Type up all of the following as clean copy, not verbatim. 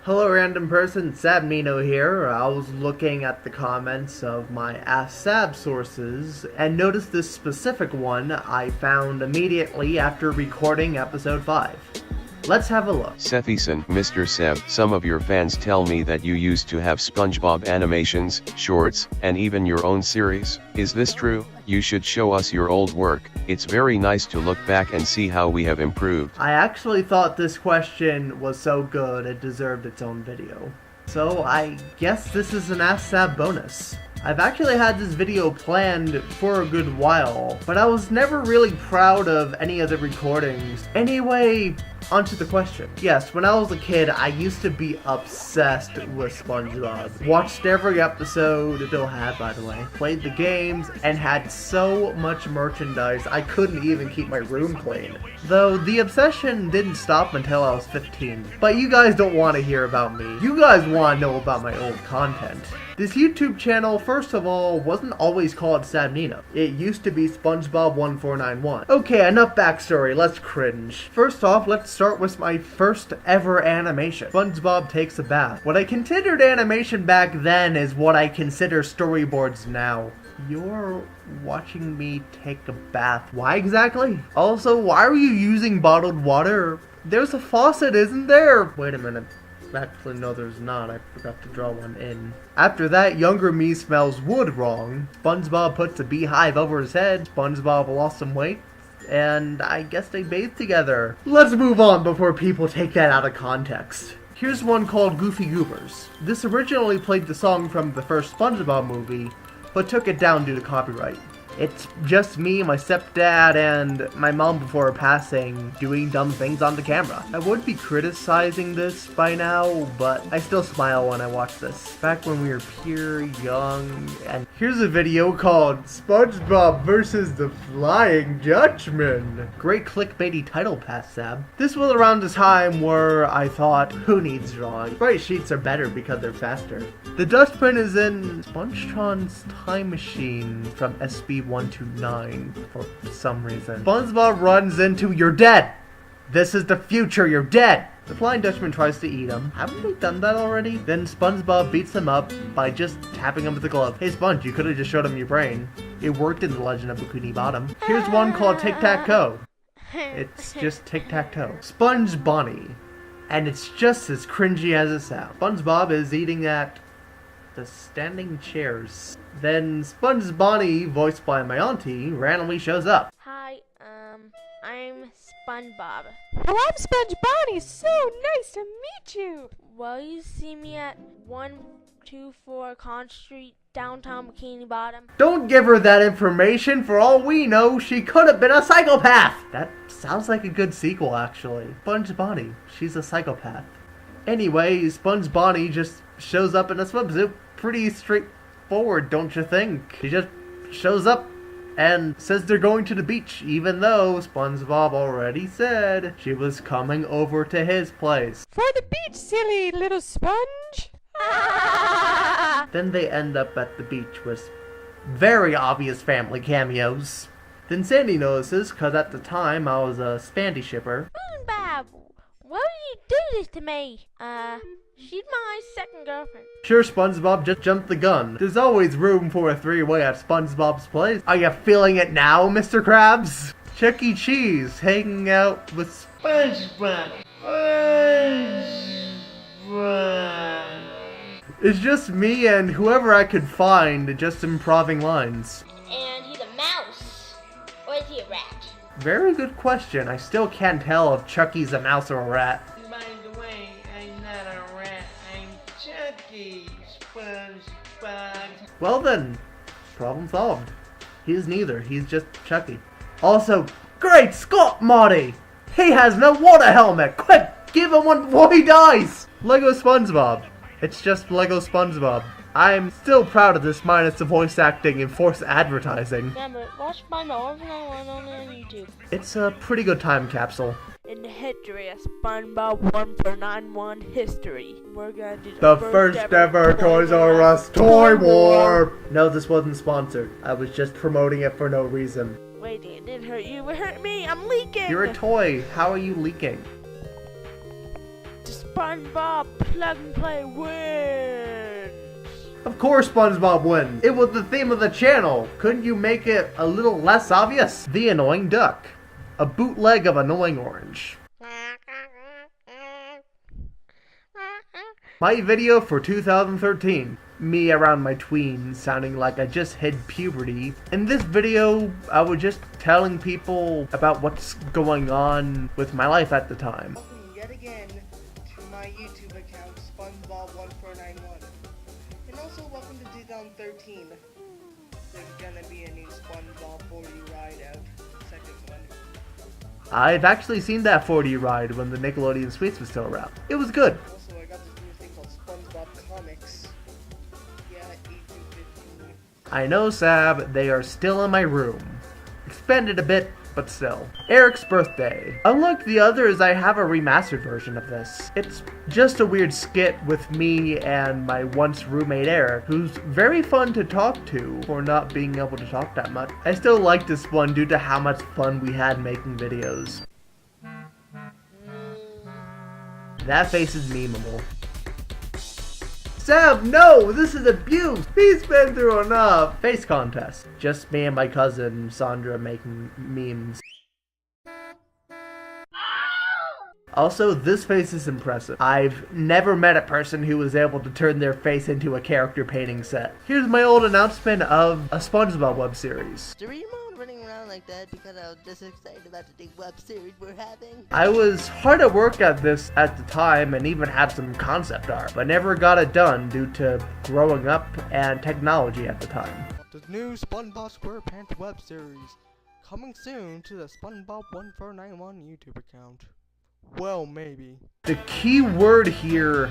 Hello random person, Sabnino here. I was looking at the comments of my Ask Sab sources and noticed this specific one I found immediately after recording episode 5. Let's have a look. Sethison, Mr. Seb, some of your fans tell me that you used to have SpongeBob animations, shorts, and even your own series. Is this true? You should show us your old work. It's very nice to look back and see how we have improved. I actually thought this question was so good it deserved its own video. So I guess this is an Ask Sab bonus. I've actually had this video planned for a good while, but I was never really proud of any of the recordings. Anyway, onto the question. Yes, when I was a kid, I used to be obsessed with SpongeBob. Watched every episode, still had by the way. Played the games, and had so much merchandise I couldn't even keep my room clean. Though the obsession didn't stop until I was 15. But you guys don't want to hear about me. You guys want to know about my old content. This YouTube channel, first of all, wasn't always called Sabnino. It used to be SpongeBob 1491. Okay, enough backstory, let's cringe. First off, let's start with my first ever animation. SpongeBob takes a bath. What I considered animation back then is what I consider storyboards now. You're watching me take a bath. Why exactly? Also, why are you using bottled water? There's a faucet, isn't there? Wait a minute. Actually, no, there's not. I forgot to draw one in. After that, younger me smells wood wrong. SpongeBob puts a beehive over his head. SpongeBob lost some weight. And I guess they bathed together. Let's move on before people take that out of context. Here's one called Goofy Goobers. This originally played the song from the first SpongeBob movie, but took it down due to copyright. It's just me, my stepdad, and my mom before her passing doing dumb things on the camera. I would be criticizing this by now, but I still smile when I watch this. Back when we were pure, young, and here's a video called SpongeBob vs. the Flying Dutchman. Great clickbaity title, Past Sab. This was around the time where I thought, who needs drawing? Sprite sheets are better because they're faster. The Dutchman is in SpongeTron's Time Machine from SB129 for some reason. SpongeBob runs into, "You're dead! This is the future, you're dead!" The Flying Dutchman tries to eat him. Haven't we done that already? Then SpongeBob beats him up by just tapping him with a glove. Hey Sponge, you could've just showed him your brain. It worked in The Legend of Bikini Bottom. Here's one called Tic-Tac-Toe. It's just tic-tac-toe. Sponge Bonnie. And it's just as cringy as it sounds. SpongeBob is eating at the standing chairs. Then Sponge Bonnie, voiced by my auntie, randomly shows up. Hi, I'm SpongeBob. Oh, I'm Sponge Bonnie. So nice to meet you. Will you see me at 124 Con Street, downtown Bikini Bottom? Don't give her that information. For all we know, she could have been a psychopath. That sounds like a good sequel, actually. Sponge Bonnie, she's a psychopath. Anyway, Sponge Bonnie just shows up in a swimsuit. Pretty straightforward, don't you think? She just shows up and says they're going to the beach, even though SpongeBob already said she was coming over to his place. For the beach, silly little sponge. Then they end up at the beach with very obvious family cameos. Then Sandy notices, cause at the time I was a Spandy shipper. SpongeBob, why would you do this to me? She's my second girlfriend. Sure, SpongeBob, just jumped the gun. There's always room for a three-way at SpongeBob's place. Are you feeling it now, Mr. Krabs? Chuck E. Cheese hanging out with SpongeBob. It's just me and whoever I could find just improving lines. And he's a mouse. Or is he a rat? Very good question. I still can't tell if Chucky's a mouse or a rat. By the way, I'm not a rat, I'm Chucky, SpongeBob. Well then, problem solved. He's neither, he's just Chucky. Also, great Scott, Marty! He has no water helmet! Quick, give him one before he dies! Lego SpongeBob. It's just Lego SpongeBob. I'm still proud of this minus the voice acting and forced advertising. Remember, watch SpongeBob 1 on YouTube. It's a pretty good time capsule. In the history of SpongeBob 1491 history, we're gonna do The first ever Toys R Us Toy War! No, this wasn't sponsored. I was just promoting it for no reason. Wait, it didn't hurt you, it hurt me, I'm leaking! You're a toy. How are you leaking? SpongeBob, plug and play wins. Of course SpongeBob wins. It was the theme of the channel. Couldn't you make it a little less obvious? The Annoying Duck. A bootleg of Annoying Orange. My video for 2013. Me around my tweens, sounding like I just hit puberty. In this video, I was just telling people about what's going on with my life at the time. Welcome yet again to my YouTube account, SpongeBob1491. And also welcome to 2013. There's gonna be a new SpongeBob 40 ride out, second one. I've actually seen that 40 ride when the Nickelodeon Sweets was still around. It was good. Also, I got this new thing called SpongeBob Comics. Yeah, 1815. I know, Sab, they are still in my room. Expanded a bit, but still. Eric's birthday. Unlike the others, I have a remastered version of this. It's just a weird skit with me and my once roommate Eric, who's very fun to talk to for not being able to talk that much. I still like this one due to how much fun we had making videos. That face is memeable. Sab, no! This is abuse! He's been through enough! Face contest. Just me and my cousin Sandra making memes. Also, this face is impressive. I've never met a person who was able to turn their face into a character painting set. Here's my old announcement of a SpongeBob web series. Do you remember running around like that because I was just excited about the big web series we're having? I was hard at work at this at the time and even had some concept art, but never got it done due to growing up and technology at the time. The new SpongeBob SquarePants web series, coming soon to the SpongeBob 1491 YouTube account. Well, maybe. The key word here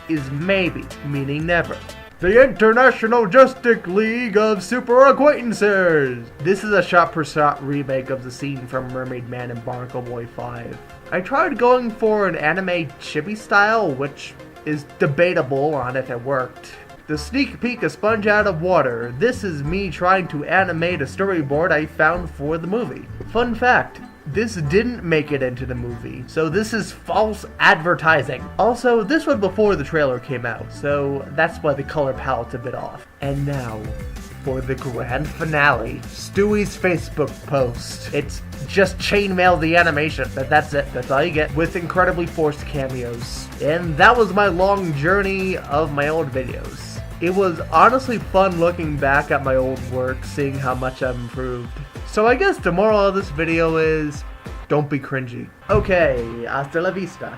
is maybe, meaning never. The International Justice League of Super Acquaintances! This is a shot-for-shot remake of the scene from Mermaid Man and Barnacle Boy 5. I tried going for an anime chibi style, which is debatable on if it worked. The sneak peek of Sponge Out of Water. This is me trying to animate a storyboard I found for the movie. Fun fact. This didn't make it into the movie, so this is false advertising. Also, this was before the trailer came out, so that's why the color palette's a bit off. And now, for the grand finale, Stewie's Facebook post. It's just chainmail the animation, but that's it, that's all you get, with incredibly forced cameos. And that was my long journey of my old videos. It was honestly fun looking back at my old work, seeing how much I've improved. So I guess the moral of this video is, don't be cringy. Okay, hasta la vista.